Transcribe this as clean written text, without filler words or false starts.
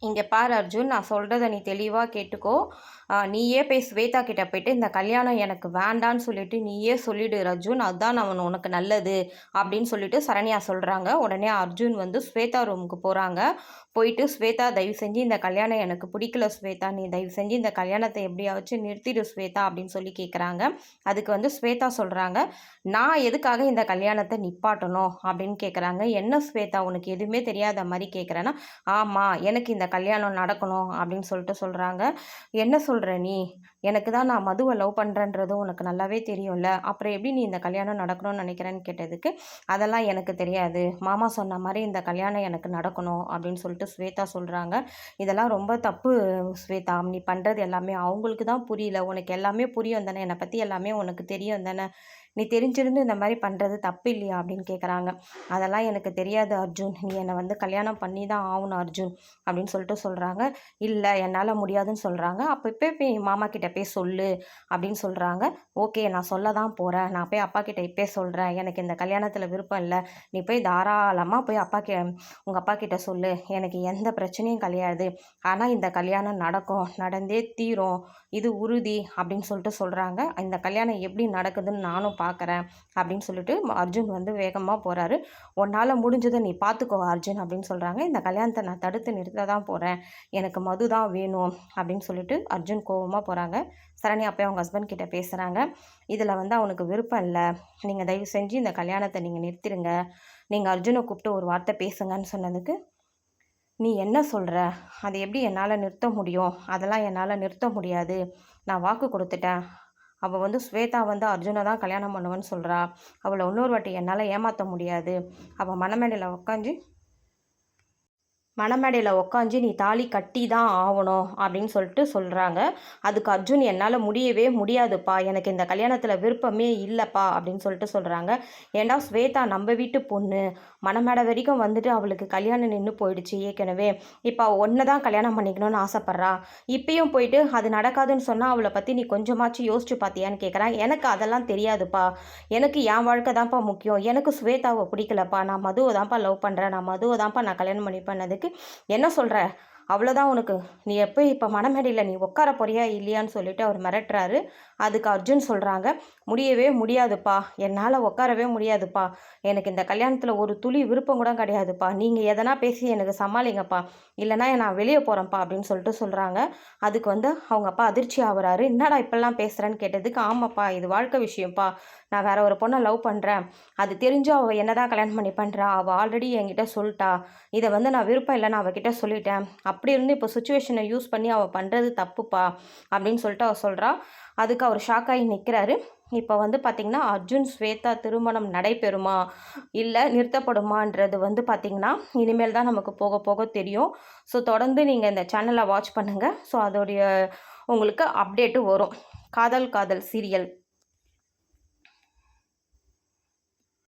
இங்கே பாரு அர்ஜுன், நான் சொல்கிறத நீ தெளிவாக கேட்டுக்கோ. நீயே போய் ஸ்வேதா கிட்ட போயிட்டு இந்த கல்யாணம் எனக்கு வேண்டான்னு சொல்லிட்டு நீயே சொல்லிடு அர்ஜுன், அதுதான் நான் உனக்கு நல்லது அப்படின்னு சொல்லிட்டு சரண்யா சொல்கிறாங்க. உடனே அர்ஜுன் வந்து ஸ்வேதா ரூமுக்கு போகிறாங்க. போயிட்டு ஸ்வேதா தயவு செஞ்சு இந்த கல்யாணம் எனக்கு பிடிக்கல ஸ்வேதா, நீ தயவு செஞ்சு இந்த கல்யாணத்தை எப்படியாச்சும் நிறுத்திடு ஸ்வேதா அப்படின்னு சொல்லி கேட்குறாங்க. அதுக்கு வந்து ஸ்வேதா சொல்கிறாங்க, நான் எதுக்காக இந்த கல்யாணத்தை நிப்பாட்டணும் அப்படின்னு கேட்குறாங்க. என்ன ஸ்வேதா உனக்கு எதுவுமே தெரியாத மாதிரி கேட்குறேன்னா, ஆமாம் எனக்கு இந்த கல்யாணம் நடக்கணும் அப்படின்னு சொல்லிட்டு சொல்கிறாங்க. என்ன சொல்கிற நீ? எனக்கு தான் நான் மதுவை லவ் பண்ணுறேன்றது உனக்கு நல்லாவே தெரியும்ல, அப்புறம் எப்படி நீ இந்த கல்யாணம் நடக்கணும்னு நினைக்கிறேன்னு கேட்டதுக்கு, அதெல்லாம் எனக்கு தெரியாது, மாமா சொன்ன மாதிரி இந்த கல்யாணம் எனக்கு நடக்கணும் அப்படின்னு சொல்லிட்டு ஸ்வேதா சொல்கிறாங்க. இதெல்லாம் ரொம்ப தப்பு ஸ்வேதா, நீ பண்ணுறது எல்லாமே அவங்களுக்கு தான் புரியல, உனக்கு எல்லாமே புரியும் தானே, என்னை பற்றி எல்லாமே உனக்கு தெரியும் தானே, நீ தெரிஞ்சிருந்து இந்த மாதிரி பண்ணுறது தப்பு இல்லையா அப்படின்னு கேட்குறாங்க. அதெல்லாம் எனக்கு தெரியாது அர்ஜுன், நீ என்னை வந்து கல்யாணம் பண்ணி தான் ஆகணும் அர்ஜுன் அப்படின்னு சொல்லிட்டு சொல்கிறாங்க. இல்லை என்னால் முடியாதுன்னு சொல்கிறாங்க. அப்போ போய் மாமா கிட்ட போய் சொல்லு அப்படின்னு சொல்கிறாங்க. ஓகே நான் சொல்ல தான் போகிறேன், நான் போய் அப்பா கிட்ட இப்போயே சொல்கிறேன், எனக்கு இந்த கல்யாணத்தில் விருப்பம் இல்லை, நீ போய் தாராளமாக போய் உங்கள் அப்பா கிட்ட சொல்லு, எனக்கு எந்த பிரச்சனையும் கிடையாது, ஆனால் இந்த கல்யாணம் நடக்கும், நடந்தே தீரும், இது உறுதி அப்படின்னு சொல்லிட்டு சொல்கிறாங்க. இந்த கல்யாணம் எப்படி நடக்குதுன்னு நானும் பார்க்குறேன் அப்படின்னு சொல்லிட்டு அர்ஜுன் வந்து வேகமாக போகிறாரு. உன்னால் முடிஞ்சதை நீ பார்த்துக்கோ அர்ஜுன் அப்படின்னு சொல்கிறாங்க. இந்த கல்யாணத்தை நான் தடுத்து நிறுத்த தான் போகிறேன், எனக்கு மது தான் வேணும் அப்படின்னு சொல்லிட்டு அர்ஜுன் கோவமாக போகிறாங்க. சரண்யா அப்போ அவங்க ஹஸ்பண்ட் கிட்ட பேசுகிறாங்க. இதில் வந்து அவனுக்கு விருப்பம் இல்லை, நீங்கள் தயவு செஞ்சு இந்த கல்யாணத்தை நீங்கள் நிறுத்திடுங்க, நீங்கள் அர்ஜுனை கூப்பிட்டு ஒரு வார்த்தை பேசுங்கன்னு சொன்னதுக்கு, நீ என்ன சொல்கிற, அது எப்படி என்னால் நிறுத்த முடியும், அதெல்லாம் என்னால் நிறுத்த முடியாது, நான் வாக்கு கொடுத்துட்டேன், அவள் வந்து ஸ்வேதா வந்து அர்ஜுனை தான் கல்யாணம் பண்ணுவேன்னு சொல்கிறா, அவளை இன்னொரு வாட்டி என்னால் ஏமாற்ற முடியாது, அவள் மணமேடையில் உக்காஞ்சி நீ தாலி கட்டி தான் ஆகணும் அப்படின்னு சொல்லிட்டு சொல்கிறாங்க. அதுக்கு அர்ஜுன் என்னால் முடியவே முடியாதுப்பா, எனக்கு இந்த கல்யாணத்தில் விருப்பமே இல்லைப்பா அப்படின்னு சொல்லிட்டு சொல்கிறாங்க. ஏண்டா ஸ்வேதா நம்ம வீட்டு பொண்ணு, மணமேடை வரைக்கும் வந்துட்டு அவளுக்கு கல்யாணம் நின்று போயிடுச்சு ஏற்கனவே, இப்போ அவள் ஒன்று தான் கல்யாணம் பண்ணிக்கணும்னு ஆசைப்பட்றா, இப்பயும் போயிட்டு அது நடக்காதுன்னு சொன்னால் அவளை பற்றி நீ கொஞ்சமாச்சும் யோசிச்சு பார்த்தியான்னு கேட்குறான். எனக்கு அதெல்லாம் தெரியாதுப்பா, எனக்கு என் வாழ்க்கை தான்ப்பா முக்கியம், எனக்கு ஸ்வேதாவை பிடிக்கலப்பா, நான் மதுவை தான்ப்பா லவ் பண்ணுறேன், நான் மதுவை தான்ப்பா நான் கல்யாணம் பண்ணிப்பேன்னதுக்கு, என்ன சொல்கிற, அவ்வளோதான் உனக்கு, நீ எப்போ இப்போ மணமேடையில் நீ உட்கார போறியா இல்லையான்னு சொல்லிட்டு அவர் மிரட்டுறாரு. அதுக்கு அர்ஜுன் சொல்கிறாங்க, முடியவே முடியாதுப்பா, என்னால் உட்காரவே முடியாதுப்பா, எனக்கு இந்த கல்யாணத்தில் ஒரு துளி விருப்பம் கூட கிடையாதுப்பா, நீங்கள் எதனா பேசி எனக்கு சமாளிங்கப்பா, இல்லைனா நான் வெளியே போகிறேன்ப்பா அப்படின்னு சொல்லிட்டு சொல்கிறாங்க. அதுக்கு வந்து அவங்க அப்பா அதிர்ச்சி ஆகுறாரு. என்னடா இப்பெல்லாம் பேசுகிறேன்னு கேட்டதுக்கு, ஆமாப்பா இது வாழ்க்கை விஷயம்ப்பா, நான் வேற ஒரு பொண்ணை லவ் பண்ணுறேன், அது தெரிஞ்சும் அவள் என்ன தான் கல்யாணம் பண்ணி பண்ணுறா, அவள் ஆல்ரெடி என்கிட்ட சொல்லிட்டா, இதை வந்து நான் விருப்பம் இல்லை நான் அவகிட்ட சொல்லிட்டேன், அப்படி இருந்து இப்போ சுச்சுவேஷனை யூஸ் பண்ணி அவள் பண்ணுறது தப்புப்பா அப்படின்னு சொல்லிட்டு அவள் சொல்கிறா. அதுக்கு அவர் ஷாக்காகி நிற்கிறாரு. இப்போ வந்து பார்த்திங்கன்னா அர்ஜுன் ஸ்வேதா திருமணம் நடைபெறுமா இல்லை நிறுத்தப்படுமான்றது வந்து பார்த்திங்கன்னா இனிமேல் தான் நமக்கு போக போக தெரியும். ஸோ தொடர்ந்து நீங்கள் இந்த சேனலை வாட்ச் பண்ணுங்கள். ஸோ அதோடைய உங்களுக்கு அப்டேட்டு வரும். காதல் காதல் சீரியல்